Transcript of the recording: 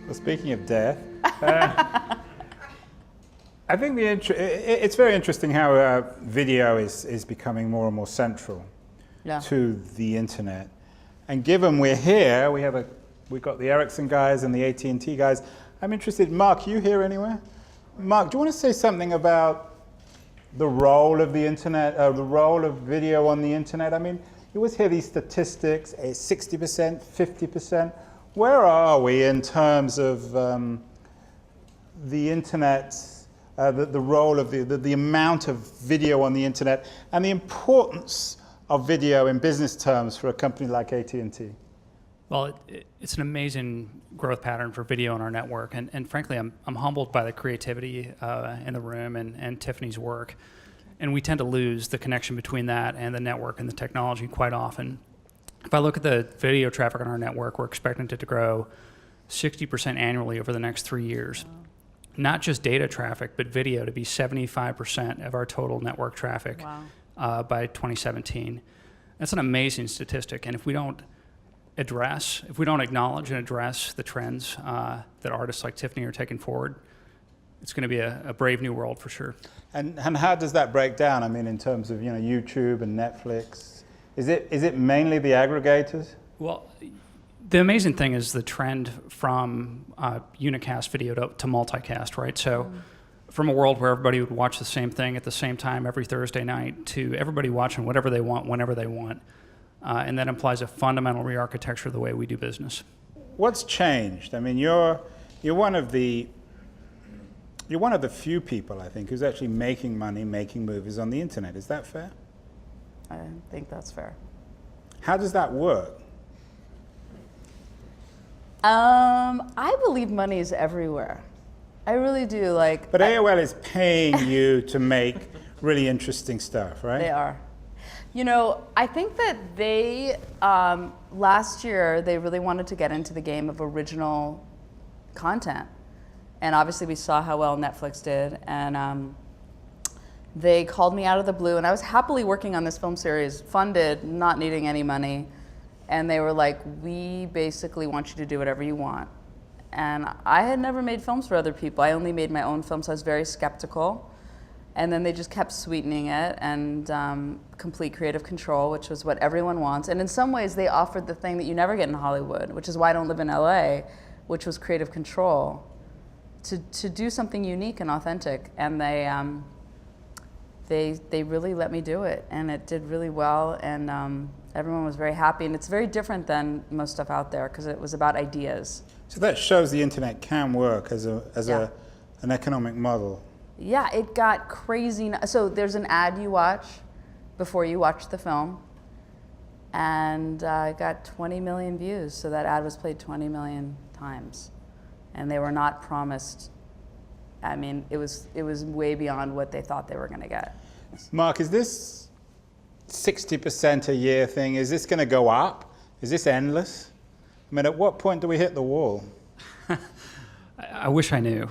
Well, speaking of death, I think it's very interesting how video is becoming more and more central to the internet. And given we're here, we've got the Ericsson guys and the AT&T guys. I'm interested, Mark, you here anywhere? Mark, do you want to say something about the role of the internet, the role of video on the internet? I mean, you always hear these statistics, 60%, 50%. Where are we in terms of the internet, the role of the amount of video on the internet, and the importance of video in business terms for a company like AT&T? Well, it's an amazing growth pattern for video on our network, and frankly, I'm humbled by the creativity in the room and Tiffany's work. And we tend to lose the connection between that and the network and the technology quite often. If I look at the video traffic on our network, we're expecting it to grow 60% annually over the next 3 years. Wow. Not just data traffic, but video to be 75% of our total network traffic by 2017. That's an amazing statistic, and if we don't acknowledge and address the trends that artists like Tiffany are taking forward, it's going to be a brave new world for sure. And how does that break down? I mean, in terms of YouTube and Netflix, is it mainly the aggregators? Well, the amazing thing is the trend from unicast video to multicast, right? So from a world where everybody would watch the same thing at the same time every Thursday night to everybody watching whatever they want, whenever they want. And that implies a fundamental re-architecture of the way we do business. What's changed? I mean, you're one of the few people, I think, who's actually making money, making movies on the internet. Is that fair? I think that's fair. How does that work? I believe money is everywhere. I really do. But AOL is paying you to make really interesting stuff, right? They are. I think that they, last year, they really wanted to get into the game of original content. And obviously we saw how well Netflix did. And they called me out of the blue. And I was happily working on this film series, funded, not needing any money. And they were like, we basically want you to do whatever you want. And I had never made films for other people. I only made my own films, so I was very skeptical. And then they just kept sweetening it, and complete creative control, which was what everyone wants. And in some ways, they offered the thing that you never get in Hollywood, which is why I don't live in LA, which was creative control, to do something unique and authentic. And they really let me do it, and it did really well, and everyone was very happy. And it's very different than most stuff out there, because it was about ideas. So that shows the internet can work as an economic model. Yeah, it got crazy. So there's an ad you watch before you watch the film, and it got 20 million views. So that ad was played 20 million times, and they were not promised. I mean, it was way beyond what they thought they were going to get. Mark, is this 60% a year thing? Is this going to go up? Is this endless? I mean, at what point do we hit the wall? I wish I knew.